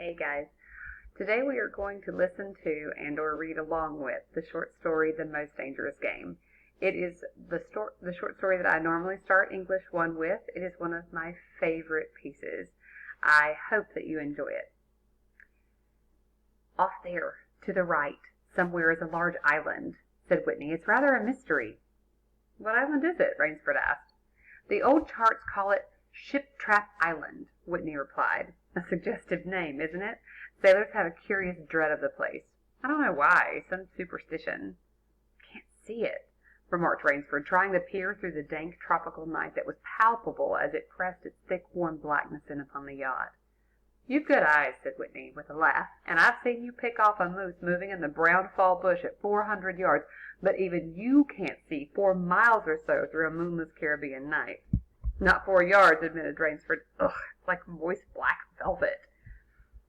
Hey guys, today we are going to listen to and or read along with the short story The Most Dangerous Game. It is the short story that I normally start English 1 with. It is one of my favorite pieces. I hope that you enjoy it. Off there, to the right, somewhere is a large island, said Whitney. It's rather a mystery. What island is it? Rainsford asked. The old charts call it Ship Trap Island, Whitney replied. A suggestive name, isn't it? Sailors have a curious dread of the place. I don't know why, some superstition. Can't see it, remarked Rainsford, trying to peer through the dank tropical night that was palpable as it pressed its thick warm blackness in upon the yacht. You've good eyes, said Whitney, with a laugh, and I've seen you pick off a moose moving in the brown fall bush at 400 yards, but even you can't see 4 miles or so through a moonless Caribbean night. Not 4 yards, admitted Rainsford. Ugh, it's like moist black velvet.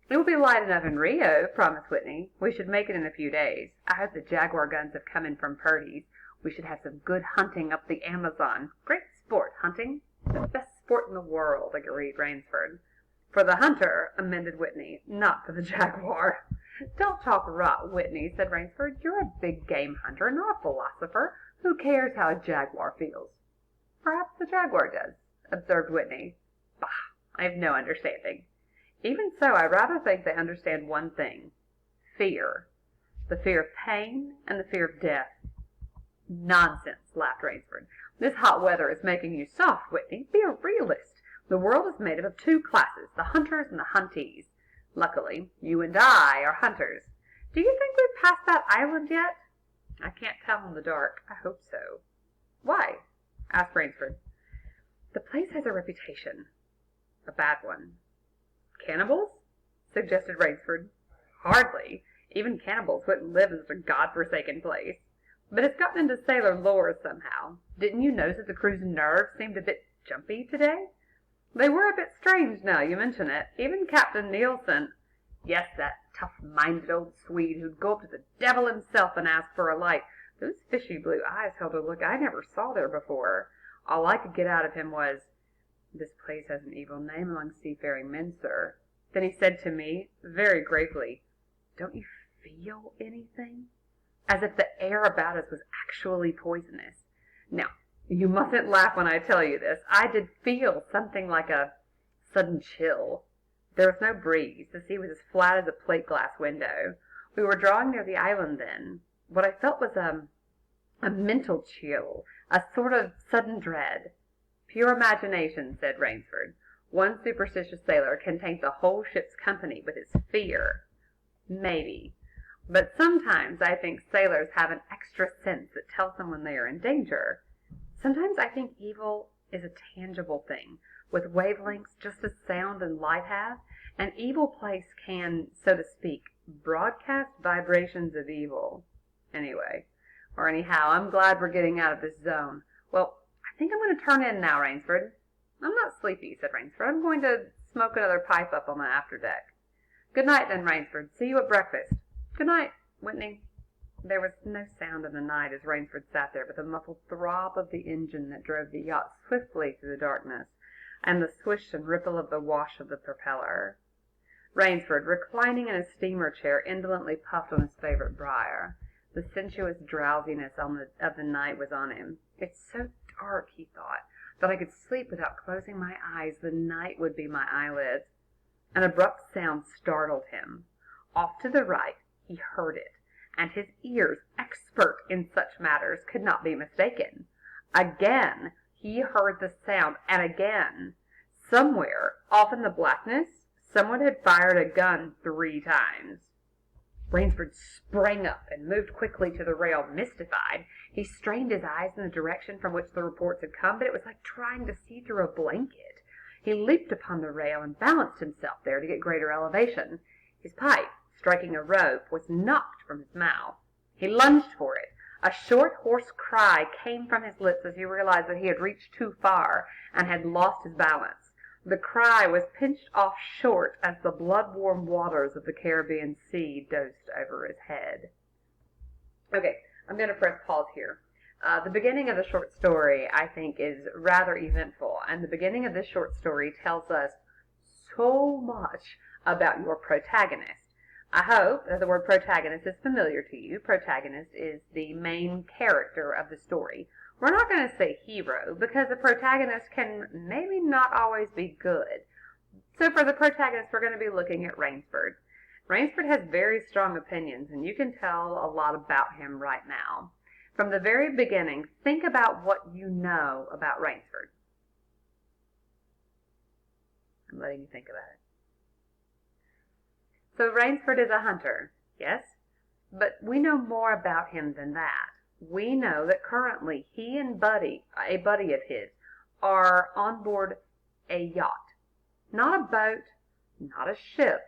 It will be light enough in Rio, promised Whitney. We should make it in a few days. I hope the Jaguar guns have come in from Purdy's. We should have some good hunting up the Amazon. Great sport, hunting. The best sport in the world, agreed Rainsford. For the hunter, amended Whitney, not for the Jaguar. Don't talk rot, Whitney, said Rainsford. You're a big game hunter, not a philosopher. Who cares how a Jaguar feels? Perhaps the Jaguar does, observed Whitney. Bah, I have no understanding. Even so, I rather think they understand one thing. Fear. The fear of pain and the fear of death. Nonsense, laughed Rainsford. This hot weather is making you soft, Whitney. Be a realist. The world is made up of 2 classes, the hunters and the huntees. Luckily, you and I are hunters. Do you think we've passed that island yet? I can't tell in the dark. I hope so. Why? Asked Rainsford. The place has a reputation. A bad one. Cannibals? Suggested Rainsford. Hardly. Even cannibals wouldn't live in such a god-forsaken place. But it's gotten into sailor lore somehow. Didn't you notice that the crew's nerves seemed a bit jumpy today? They were a bit strange now you mention it. Even Captain Nielsen. Yes, that tough-minded old Swede who'd go up to the devil himself and ask for a light. Those fishy blue eyes held a look I never saw there before. All I could get out of him was, "This place has an evil name among seafaring men, sir." Then he said to me, very gravely, "Don't you feel anything?" As if the air about us was actually poisonous. Now, you mustn't laugh when I tell you this. I did feel something like a sudden chill. There was no breeze. The sea was as flat as a plate-glass window. We were drawing near the island then. What I felt was a mental chill, a sort of sudden dread. Pure imagination, said Rainsford. One superstitious sailor can taint the whole ship's company with his fear. Maybe. But sometimes I think sailors have an extra sense that tells them when they are in danger. Sometimes I think evil is a tangible thing, with wavelengths just as sound and light have. An evil place can, so to speak, broadcast vibrations of evil. Anyway, or anyhow, I'm glad we're getting out of this zone. Well, I think I'm going to turn in now, Rainsford. I'm not sleepy, said Rainsford. I'm going to smoke another pipe up on the afterdeck. Good night, then, Rainsford. See you at breakfast. Good night, Whitney. There was no sound in the night as Rainsford sat there but the muffled throb of the engine that drove the yacht swiftly through the darkness, and the swish and ripple of the wash of the propeller. Rainsford, reclining in his steamer chair, indolently puffed on his favorite briar. The sensuous drowsiness of the night was on him. It's so dark, he thought, that I could sleep without closing my eyes. The night would be my eyelids. An abrupt sound startled him. Off to the right he heard it, and his ears, expert in such matters, could not be mistaken. Again he heard the sound, and again. Somewhere, off in the blackness, someone had fired a gun 3 times. Rainsford sprang up and moved quickly to the rail, mystified. He strained his eyes in the direction from which the reports had come, but it was like trying to see through a blanket. He leaped upon the rail and balanced himself there to get greater elevation. His pipe, striking a rope, was knocked from his mouth. He lunged for it. A short, hoarse cry came from his lips as he realized that he had reached too far and had lost his balance. The cry was pinched off short as the blood-warm waters of the Caribbean Sea dosed over his head. Okay, I'm going to press pause here. The beginning of the short story, I think, is rather eventful, and the beginning of this short story tells us so much about your protagonist. I hope that the word protagonist is familiar to you. Protagonist is the main character of the story. We're not going to say hero because the protagonist can maybe not always be good. So for the protagonist, we're going to be looking at Rainsford. Rainsford has very strong opinions, and you can tell a lot about him right now. From the very beginning, think about what you know about Rainsford. I'm letting you think about it. So Rainsford is a hunter, yes, but we know more about him than that. We know that currently he and a buddy of his, are on board a yacht. Not a boat, not a ship,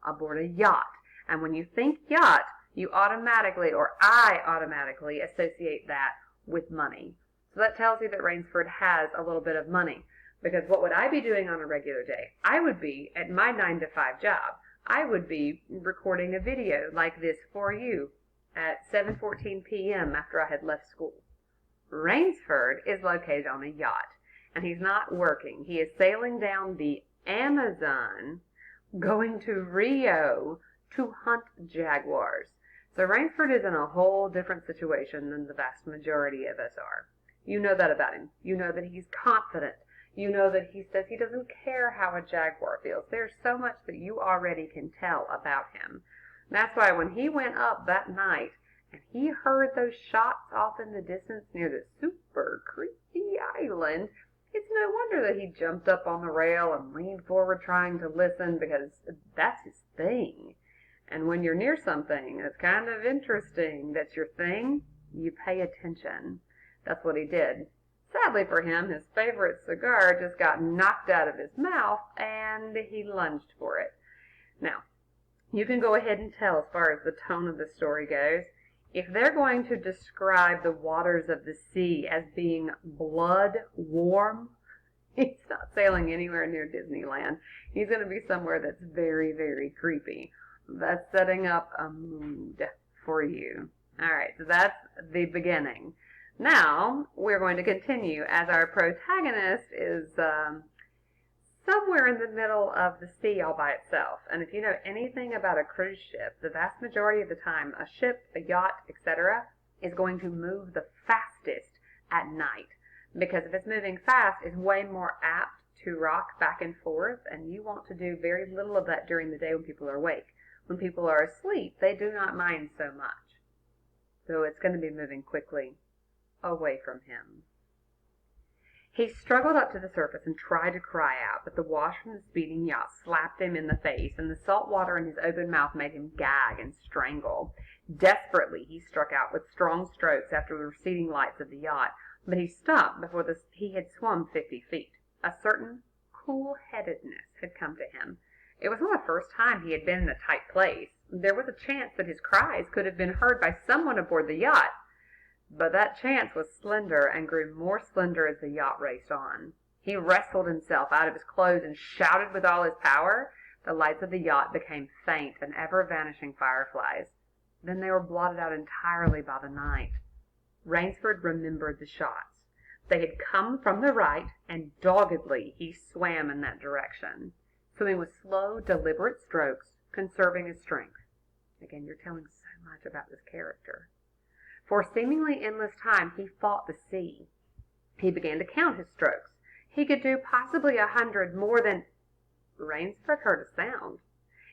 aboard a yacht. And when you think yacht, you automatically, or I automatically, associate that with money. So that tells you that Rainsford has a little bit of money. Because what would I be doing on a regular day? I would be at my 9-to-5 job. I would be recording a video like this for you at 7:14 p.m. after I had left school. Rainsford is located on a yacht, and he's not working. He is sailing down the Amazon, going to Rio to hunt jaguars. So Rainsford is in a whole different situation than the vast majority of us are. You know that about him. You know that he's confident. You know that he says he doesn't care how a jaguar feels. There's so much that you already can tell about him. And that's why when he went up that night and he heard those shots off in the distance near the super creepy island, it's no wonder that he jumped up on the rail and leaned forward trying to listen, because that's his thing. And when you're near something that's kind of interesting, that's your thing, you pay attention. That's what he did. Sadly for him, his favorite cigar just got knocked out of his mouth, and he lunged for it. Now, you can go ahead and tell as far as the tone of the story goes. If they're going to describe the waters of the sea as being blood warm, he's not sailing anywhere near Disneyland. He's going to be somewhere that's very, very creepy. That's setting up a mood for you. All right, so that's the beginning. Now, we're going to continue as our protagonist is somewhere in the middle of the sea all by itself. And if you know anything about a cruise ship, the vast majority of the time, a ship, a yacht, etc., is going to move the fastest at night. Because if it's moving fast, it's way more apt to rock back and forth, and you want to do very little of that during the day when people are awake. When people are asleep, they do not mind so much. So it's going to be moving quickly away from him. He struggled up to the surface and tried to cry out, but the wash from the speeding yacht slapped him in the face, and the salt water in his open mouth made him gag and strangle. Desperately, he struck out with strong strokes after the receding lights of the yacht, but he stopped before he had swum 50 feet. A certain cool-headedness had come to him. It was not the first time he had been in a tight place. There was a chance that his cries could have been heard by someone aboard the yacht. But that chance was slender and grew more slender as the yacht raced on. He wrestled himself out of his clothes and shouted with all his power. The lights of the yacht became faint and ever-vanishing fireflies. Then they were blotted out entirely by the night. Rainsford remembered the shots. They had come from the right, and doggedly he swam in that direction, swimming with slow, deliberate strokes, conserving his strength. Again, you're telling so much about this character. For a seemingly endless time, he fought the sea. He began to count his strokes. He could do possibly 100 more than... Rainsford heard a sound.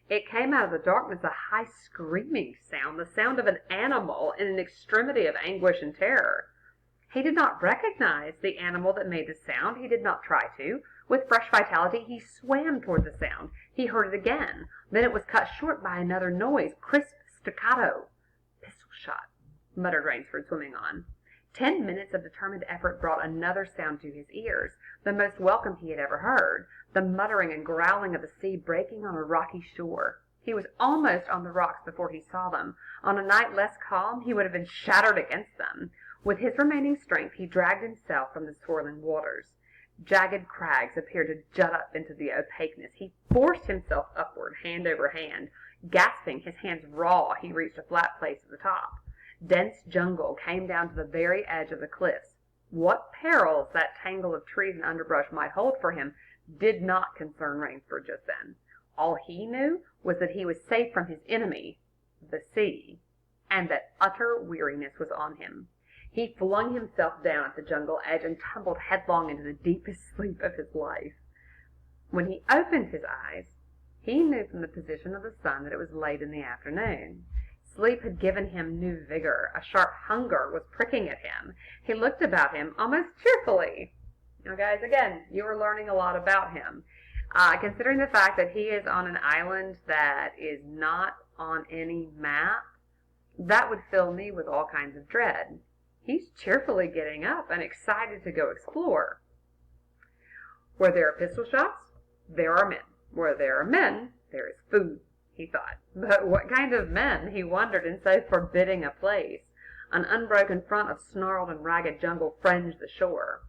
It came out of the darkness, a high screaming sound, the sound of an animal in an extremity of anguish and terror. He did not recognize the animal that made the sound. He did not try to. With fresh vitality, he swam toward the sound. He heard it again. Then it was cut short by another noise, crisp staccato. Pistol shot, muttered Rainsford, swimming on. 10 minutes of determined effort brought another sound to his ears, the most welcome he had ever heard, the muttering and growling of the sea breaking on a rocky shore. He was almost on the rocks before he saw them. On a night less calm, he would have been shattered against them. With his remaining strength, he dragged himself from the swirling waters. Jagged crags appeared to jut up into the opaqueness. He forced himself upward, hand over hand. Gasping, his hands raw, he reached a flat place at the top. Dense jungle came down to the very edge of the cliffs. What perils that tangle of trees and underbrush might hold for him did not concern Rainsford just then. All he knew was that he was safe from his enemy, the sea, and that utter weariness was on him. He flung himself down at the jungle edge and tumbled headlong into the deepest sleep of his life. When he opened his eyes, he knew from the position of the sun that it was late in the afternoon. Sleep had given him new vigor. A sharp hunger was pricking at him. He looked about him almost cheerfully. Now, guys, again, you are learning a lot about him. Considering the fact that he is on an island that is not on any map, that would fill me with all kinds of dread. He's cheerfully getting up and excited to go explore. Where there are pistol shots, there are men. Where there are men, there is food, he thought. But what kind of men, he wondered, in so forbidding a place? An unbroken front of snarled and ragged jungle fringed the shore.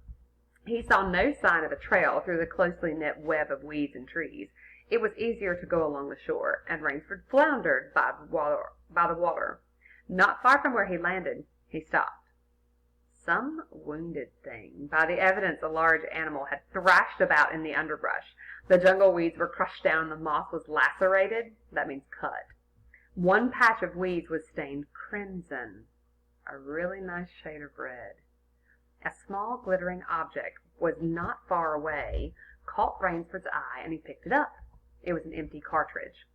He saw no sign of a trail through the closely knit web of weeds and trees. It was easier to go along the shore, and Rainsford floundered by the water. Not far from where he landed, he stopped. Some wounded thing. By the evidence, a large animal had thrashed about in the underbrush. The jungle weeds were crushed down, the moss was lacerated. That means cut. One patch of weeds was stained crimson, a really nice shade of red. A small glittering object was not far away, caught Rainsford's eye, and he picked it up. It was an empty cartridge.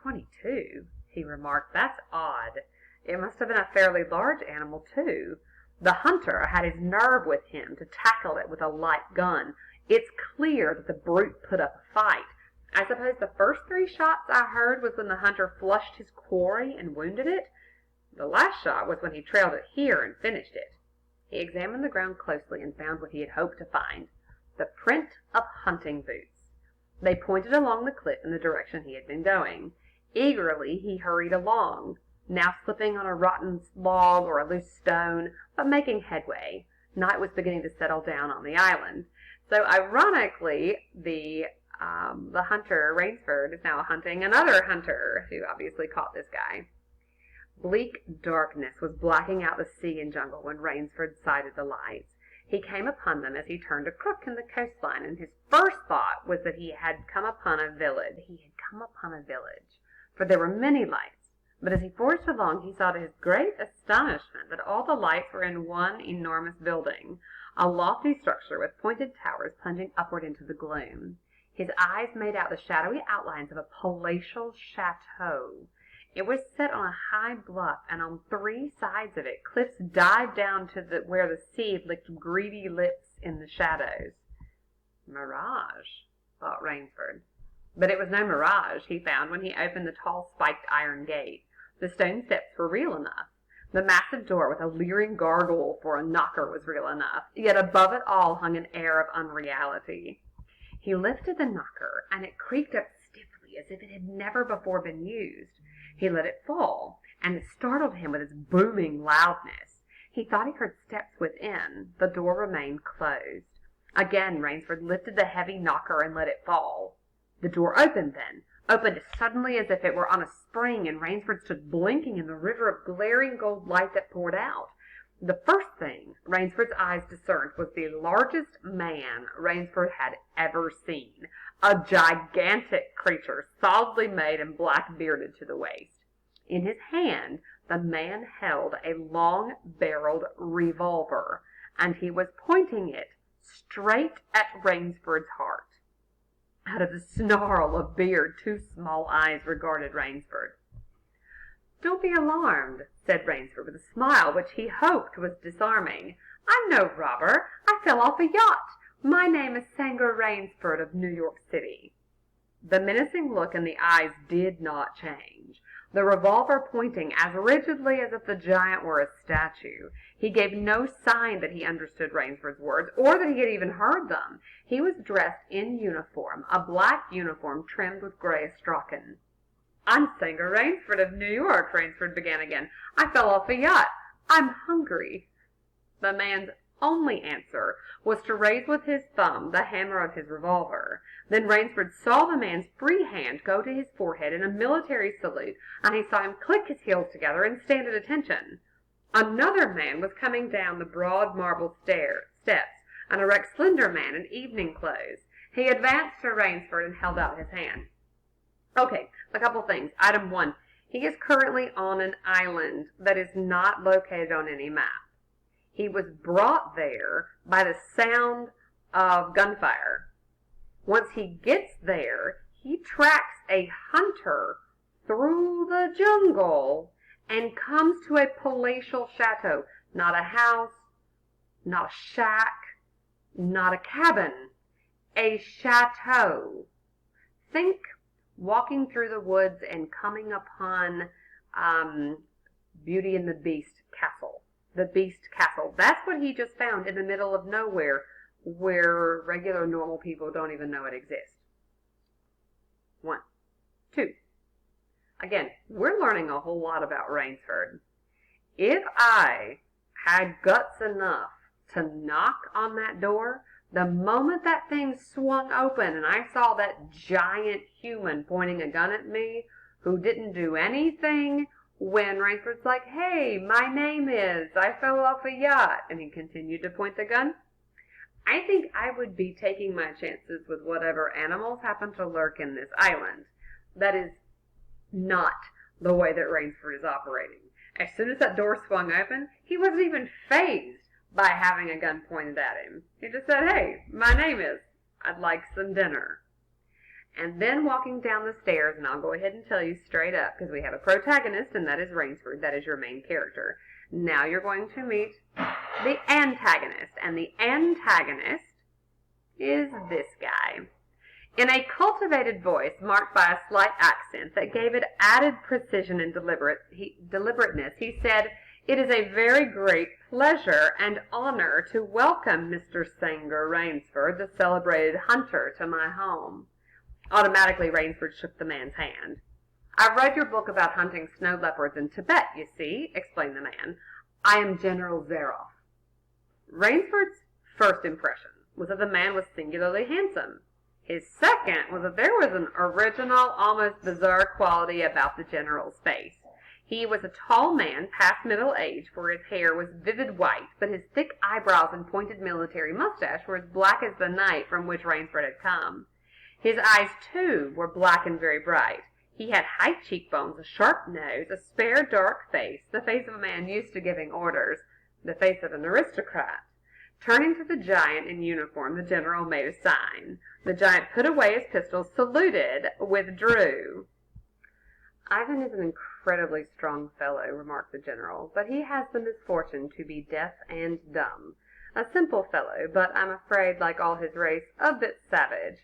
A .22, he remarked. That's odd. It must have been a fairly large animal, too. The hunter had his nerve with him to tackle it with a light gun. It's clear that the brute put up a fight. I suppose the first 3 shots I heard was when the hunter flushed his quarry and wounded it. The last shot was when he trailed it here and finished it. He examined the ground closely and found what he had hoped to find, the print of hunting boots. They pointed along the cliff in the direction he had been going. Eagerly he hurried along, now slipping on a rotten log or a loose stone, but making headway. Night was beginning to settle down on the island. So ironically, the hunter, Rainsford, is now hunting another hunter who obviously caught this guy. Bleak darkness was blacking out the sea and jungle when Rainsford sighted the lights. He came upon them as he turned a crook in the coastline, and his first thought was that he had come upon a village. For there were many lights. But as he forged along, he saw to his great astonishment that all the lights were in one enormous building, a lofty structure with pointed towers plunging upward into the gloom. His eyes made out the shadowy outlines of a palatial chateau. It was set on a high bluff, and on 3 sides of it, cliffs dived down to where the sea licked greedy lips in the shadows. Mirage, thought Rainsford. But it was no mirage, he found, when he opened the tall spiked iron gate. The stone steps were real enough. The massive door with a leering gargoyle for a knocker was real enough, yet above it all hung an air of unreality. He lifted the knocker, and it creaked up stiffly as if it had never before been used. He let it fall, and it startled him with its booming loudness. He thought he heard steps within. The door remained closed. Again Rainsford lifted the heavy knocker and let it fall. The door opened then, opened as suddenly as if it were on a spring, and Rainsford stood blinking in the river of glaring gold light that poured out. The first thing Rainsford's eyes discerned was the largest man Rainsford had ever seen, a gigantic creature, solidly made and black-bearded to the waist. In his hand, the man held a long-barreled revolver, and he was pointing it straight at Rainsford's heart. Out of the snarl of beard, 2 small eyes regarded Rainsford. "Don't be alarmed," said Rainsford with a smile which he hoped was disarming. "I'm no robber. I fell off a yacht. My name is Sanger Rainsford of New York City." The menacing look in the eyes did not change, the revolver pointing as rigidly as if the giant were a statue. He gave no sign that he understood Rainsford's words, or that he had even heard them. He was dressed in uniform, a black uniform trimmed with gray astrakhan. "I'm Sanger Rainsford of New York," Rainsford began again. "I fell off a yacht. I'm hungry." The man's only answer was to raise with his thumb the hammer of his revolver. Then Rainsford saw the man's free hand go to his forehead in a military salute, and he saw him click his heels together and stand at attention. Another man was coming down the broad marble steps, an erect, slender man in evening clothes. He advanced to Rainsford and held out his hand. Okay, a couple things. Item 1. He is currently on an island that is not located on any map. He was brought there by the sound of gunfire. Once he gets there, he tracks a hunter through the jungle and comes to a palatial chateau. Not a house, not a shack, not a cabin, a chateau. Think walking through the woods and coming upon Beauty and the Beast castle. The Beast Castle. That's what he just found in the middle of nowhere where regular normal people don't even know it exists. 1. 2. Again, we're learning a whole lot about Rainsford. If I had guts enough to knock on that door, the moment that thing swung open and I saw that giant human pointing a gun at me who didn't do anything when Rainsford's like, hey, my name is, I fell off a yacht, and he continued to point the gun, I think I would be taking my chances with whatever animals happen to lurk in this island. That is not the way that Rainsford is operating. As soon as that door swung open, he wasn't even fazed by having a gun pointed at him. He just said, hey, my name is, I'd like some dinner. And then walking down the stairs, and I'll go ahead and tell you straight up, because we have a protagonist, and that is Rainsford. That is your main character. Now you're going to meet the antagonist, and the antagonist is this guy. In a cultivated voice marked by a slight accent that gave it added precision and deliberateness, he said, it is a very great pleasure and honor to welcome Mr. Sanger Rainsford, the celebrated hunter, to my home. Automatically, Rainsford shook the man's hand. I've read your book about hunting snow leopards in Tibet, you see, explained the man. I am General Zaroff. Rainsford's first impression was that the man was singularly handsome. His second was that there was an original, almost bizarre quality about the general's face. He was a tall man, past middle age, for his hair was vivid white, but his thick eyebrows and pointed military mustache were as black as the night from which Rainsford had come. His eyes, too, were black and very bright. He had high cheekbones, a sharp nose, a spare, dark face, the face of a man used to giving orders, the face of an aristocrat. Turning to the giant in uniform, the general made a sign. The giant put away his pistol, saluted, withdrew. Ivan is an incredibly strong fellow, remarked the general, but he has the misfortune to be deaf and dumb. A simple fellow, but I'm afraid, like all his race, a bit savage.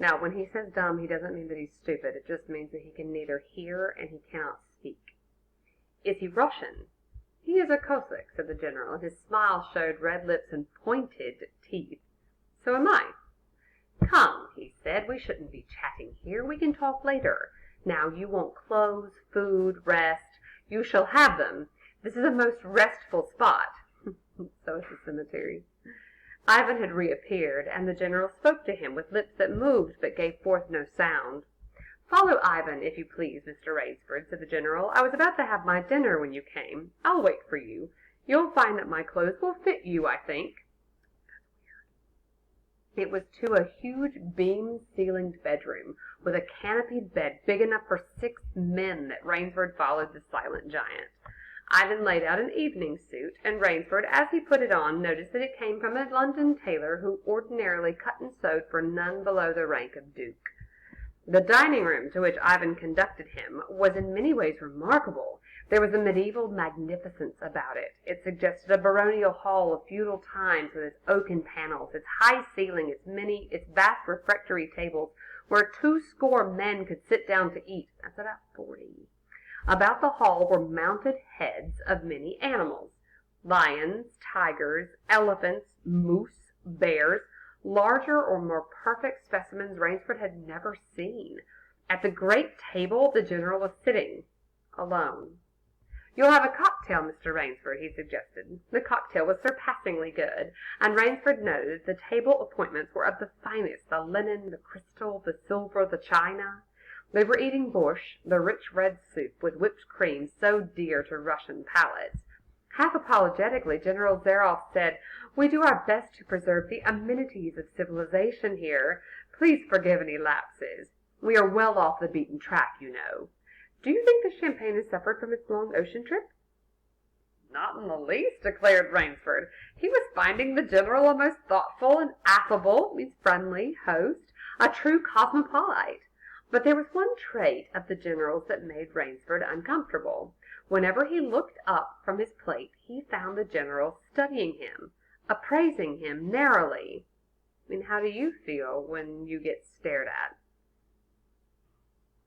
Now, when he says dumb, he doesn't mean that he's stupid. It just means that he can neither hear and he cannot speak. Is he Russian? He is a Cossack, said the general, and his smile showed red lips and pointed teeth. So am I. Come, he said, we shouldn't be chatting here. We can talk later. Now, you want clothes, food, rest. You shall have them. This is a most restful spot. So is the cemetery. Ivan had reappeared, and the general spoke to him with lips that moved but gave forth no sound. Follow Ivan, if you please, Mr. Rainsford, said the general. I was about to have my dinner when you came. I'll wait for you. You'll find that my clothes will fit you, I think. It was to a huge beam-ceilinged bedroom, with a canopied bed big enough for 6 men that Rainsford followed the silent giant. Ivan laid out an evening suit, and Rainsford, as he put it on, noticed that it came from a London tailor who ordinarily cut and sewed for none below the rank of duke. The dining room to which Ivan conducted him was in many ways remarkable. There was a medieval magnificence about it. It suggested a baronial hall of feudal times with its oaken panels, its high ceiling, its vast refectory tables, where 20 men could sit down to eat. That's about 40. About the hall were mounted heads of many animals: lions, tigers, elephants, moose, bears, larger or more perfect specimens Rainsford had never seen. At the great table the general was sitting, alone. You'll have a cocktail, Mr. Rainsford, he suggested. The cocktail was surpassingly good, and Rainsford noted the table appointments were of the finest, the linen, the crystal, the silver, the china. They were eating borscht, the rich red soup with whipped cream so dear to Russian palates. Half apologetically, General Zaroff said, "We do our best to preserve the amenities of civilization here. Please forgive any lapses." We are well off the beaten track, you know. Do you think the Champagne has suffered from its long ocean trip?" "Not in the least," declared Rainsford. He was finding the General a most thoughtful and affable, friendly host, a true cosmopolite. But there was one trait of the General's that made Rainsford uncomfortable. Whenever he looked up from his plate he found the General studying him, appraising him narrowly. How do you feel when you get stared at?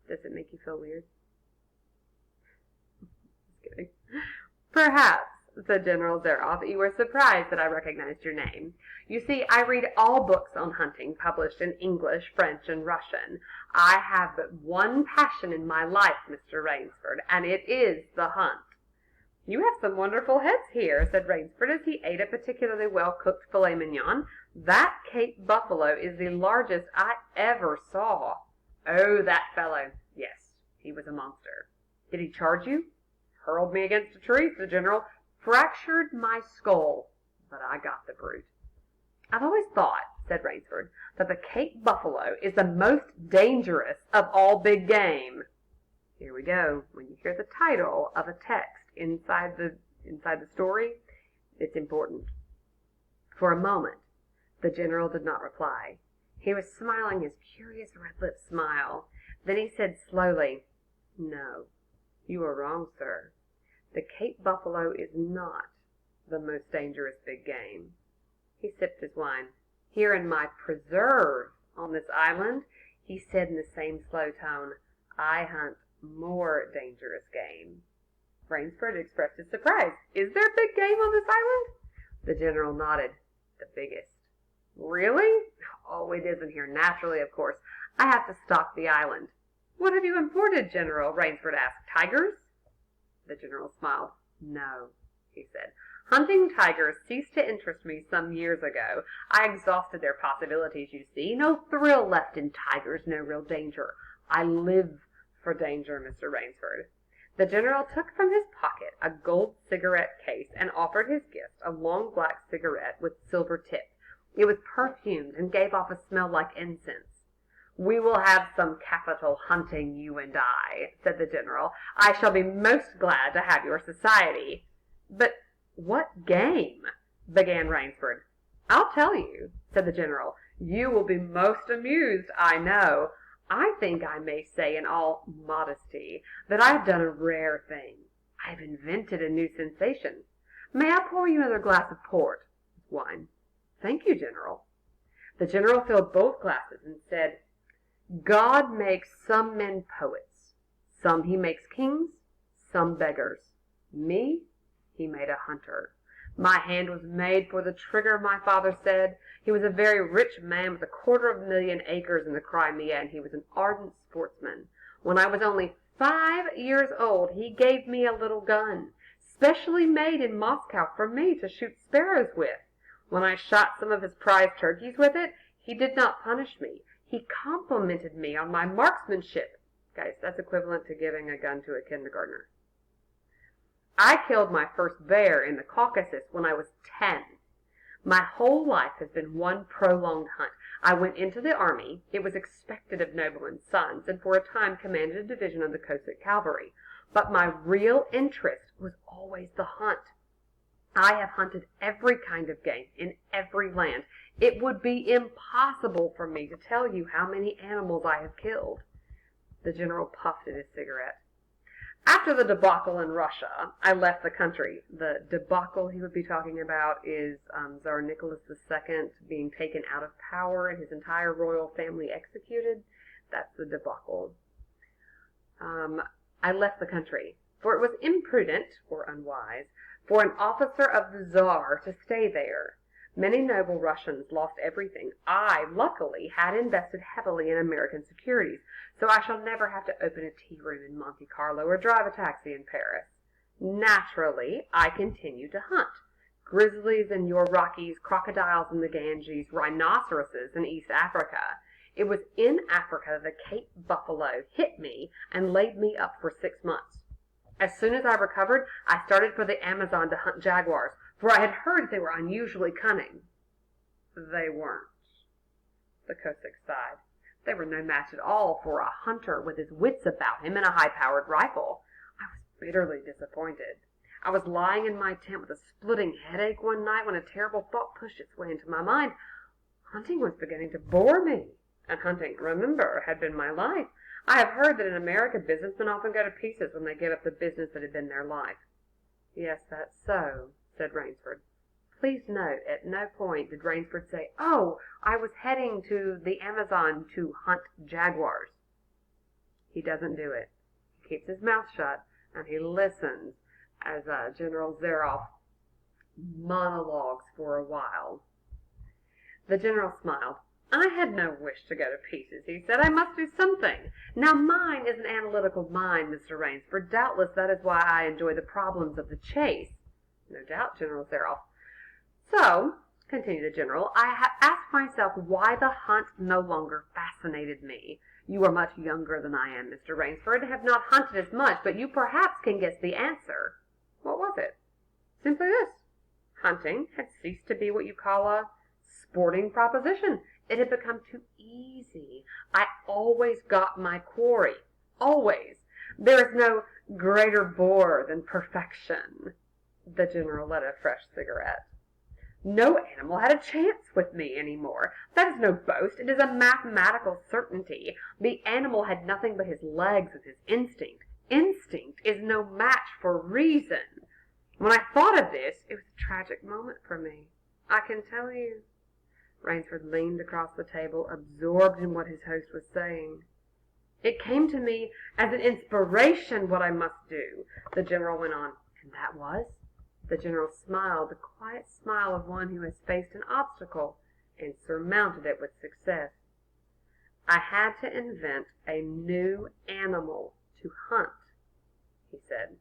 Does it make you feel weird? Just kidding. "Perhaps," said General Zaroff, "you were surprised that I recognized your name. You see, I read all books on hunting published in English, French, and Russian. I have but one passion in my life, Mr. Rainsford, and it is the hunt." "You have some wonderful heads here," said Rainsford as he ate a particularly well-cooked filet mignon. "That Cape buffalo is the largest I ever saw." "Oh, that fellow. Yes, he was a monster." "Did he charge you?" "Hurled me against a tree," said the General. "Fractured my skull, but I got the brute." "I've always thought," said Rainsford, "that the Cape buffalo is the most dangerous of all big game." Here we go. When you hear the title of a text inside the story, it's important. For a moment the General did not reply. He was smiling his curious red-lipped smile. Then he said slowly, "No, you are wrong, sir. The Cape buffalo is not the most dangerous big game." He sipped his wine. "Here in my preserve on this island," he said in the same slow tone, "I hunt more dangerous game." Rainsford expressed his surprise. "Is there big game on this island?" The General nodded. "The biggest." "Really?" "Oh, it isn't here naturally, of course. I have to stock the island." "What have you imported, General?" Rainsford asked. "Tigers?" The General smiled. "No," he said. "Hunting tigers ceased to interest me some years ago. I exhausted their possibilities, you see. No thrill left in tigers, no real danger. I live for danger, Mr. Rainsford." The General took from his pocket a gold cigarette case and offered his guest a long black cigarette with silver tip. It was perfumed and gave off a smell like incense. "We will have some capital hunting, you and I," said the General. "I shall be most glad to have your society." "But what game?" began Rainsford. "I'll tell you," said the General. "You will be most amused, I know. I think I may say in all modesty that I have done a rare thing. I have invented a new sensation. May I pour you another glass of port?" "Wine." "Thank you, General." The General filled both glasses and said, "God makes some men poets. Some he makes kings, some beggars. Me he made a hunter. My hand was made for the trigger, my father said. He was a very rich man with 250,000 acres in the Crimea, and he was an ardent sportsman. When I was only 5 years old he gave me a little gun, specially made in Moscow for me to shoot sparrows with. When I shot some of his prize turkeys with it, he did not punish me. He complimented me on my marksmanship." Guys, that's equivalent to giving a gun to a kindergartner. "I killed my first bear in the Caucasus when I was 10. My whole life has been one prolonged hunt. I went into the army. It was expected of noblemen's sons, and for a time commanded a division of the Cossack cavalry. But my real interest was always the hunt. I have hunted every kind of game in every land. It would be impossible for me to tell you how many animals I have killed." The General puffed at his cigarette. "After the debacle in Russia, I left the country." The debacle he would be talking about is Tsar Nicholas II being taken out of power and his entire royal family executed. That's the debacle. "I left the country, for it was imprudent, or unwise, for an officer of the Tsar to stay there. Many noble Russians lost everything. I, luckily, had invested heavily in American securities, so I shall never have to open a tea room in Monte Carlo or drive a taxi in Paris. Naturally, I continue to hunt. Grizzlies in your Rockies, crocodiles in the Ganges, rhinoceroses in East Africa. It was in Africa the Cape buffalo hit me and laid me up for 6 months. As soon as I recovered, I started for the Amazon to hunt jaguars, for I had heard they were unusually cunning." "They weren't." The Cossack sighed. They were no match at all for a hunter with his wits about him and a high-powered rifle. I was bitterly disappointed. I was lying in my tent with a splitting headache one night when a terrible thought pushed its way into my mind. Hunting was beginning to bore me, and hunting, remember, had been my life. I have heard that in America businessmen often go to pieces when they give up the business that had been their life. Yes, that's so, said Rainsford. Please note, at no point did Rainsford say, "Oh, I was heading to the Amazon to hunt jaguars." He doesn't do it. He keeps his mouth shut, and he listens as General Zaroff monologues for a while. The general smiled. "I had no wish to go to pieces," he said. "I must do something. Now, mine is an analytical mind, Mr. Rainsford. Doubtless that is why I enjoy the problems of the chase." "No doubt, General Zaroff." "So," continued the general, "I have asked myself why the hunt no longer fascinated me. You are much younger than I am, Mr. Rainsford, and have not hunted as much, but you perhaps can guess the answer." "What was it?" "Simply this. Hunting had ceased to be what you call a sporting proposition. It had become too easy. I always got my quarry. Always. There is no greater bore than perfection." The general lit a fresh cigarette. "No animal had a chance with me any more. That is no boast. It is a mathematical certainty. The animal had nothing but his legs and his instinct. Instinct is no match for reason. When I thought of this, it was a tragic moment for me. I can tell you." Rainsford leaned across the table, absorbed in what his host was saying. "It came to me as an inspiration what I must do," the general went on. "And that was?" The general smiled, the quiet smile of one who has faced an obstacle and surmounted it with success. "I had to invent a new animal to hunt," he said.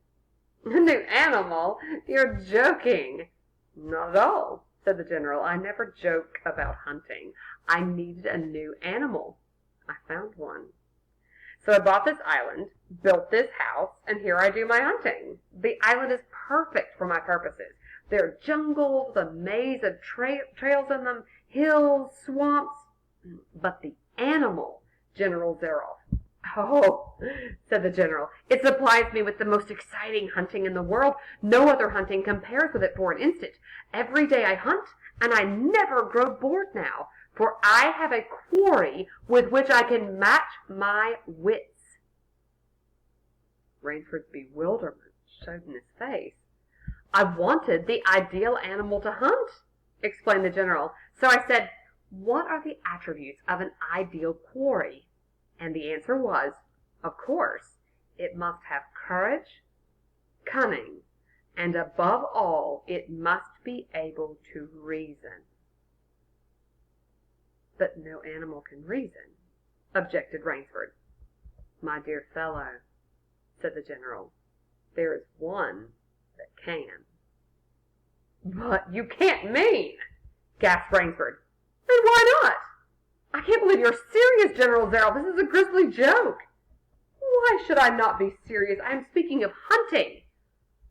"A new animal? You're joking." "Not at all," said the general. "I never joke about hunting. I needed a new animal. I found one. So I bought this island, built this house, and here I do my hunting. The island is perfect for my purposes. There are jungles, a maze of trails in them, hills, swamps. But the animal, General Zaroff." "Oh," said the general, "it supplies me with the most exciting hunting in the world. No other hunting compares with it for an instant. Every day I hunt, and I never grow bored now, for I have a quarry with which I can match my wits." Rainsford's bewilderment showed in his face. "I wanted the ideal animal to hunt," explained the general. "So I said, what are the attributes of an ideal quarry? And the answer was, of course, it must have courage, cunning, and above all, it must be able to reason." "But no animal can reason," objected Rainsford. "My dear fellow," said the general, "there is one that can." "But you can't mean," gasped Rainsford. "And why not? I can't believe you're serious, General Zaroff. This is a grisly joke." "Why should I not be serious? I am speaking of hunting."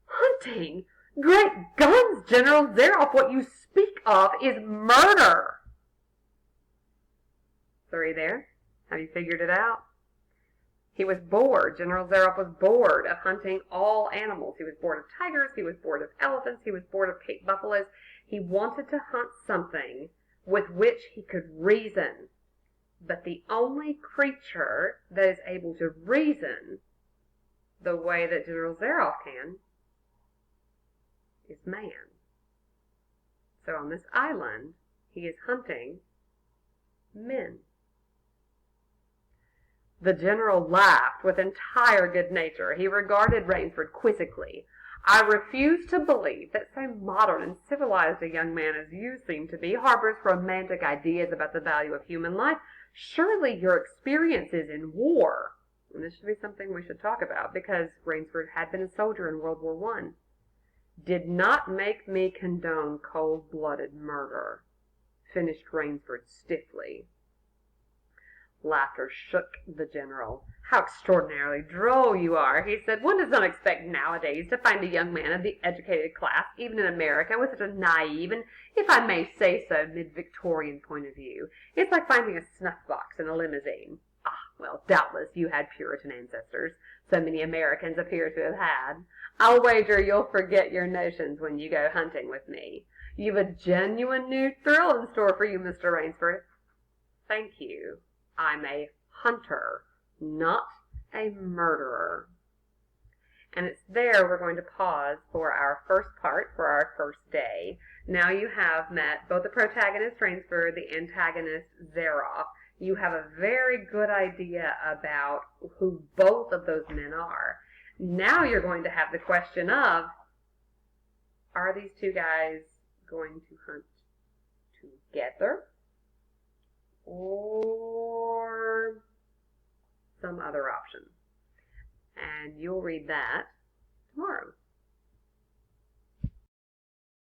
"Hunting? Great guns, General Zaroff, what you speak of is murder." So are you there? Have you figured it out? He was bored. General Zaroff was bored of hunting all animals. He was bored of tigers. He was bored of elephants. He was bored of Cape buffaloes. He wanted to hunt something with which he could reason. But the only creature that is able to reason the way that General Zaroff can is man. So on this island, he is hunting men. The general laughed with entire good nature. He regarded Rainsford quizzically. "I refuse to believe that so modern and civilized a young man as you seem to be harbors romantic ideas about the value of human life. Surely your experiences in war," and this should be something we should talk about, because Rainsford had been a soldier in World War I, "did not make me condone cold-blooded murder," finished Rainsford stiffly. Laughter shook the general. "How extraordinarily droll you are," he said. "One does not expect nowadays to find a young man of the educated class, even in America, with such a naive and, if I may say so, mid-Victorian point of view. It's like finding a snuff-box in a limousine. Ah, well, doubtless you had Puritan ancestors. So many Americans appear to have had. I'll wager you'll forget your notions when you go hunting with me. You've a genuine new thrill in store for you, Mr. Rainsford." "Thank you. I'm a hunter, not a murderer." And it's there we're going to pause for our first part, for our first day. Now you have met both the protagonist, Rainsford, the antagonist, Zaroff. You have a very good idea about who both of those men are. Now you're going to have the question of, are these two guys going to hunt together? Or some other option. And you'll read that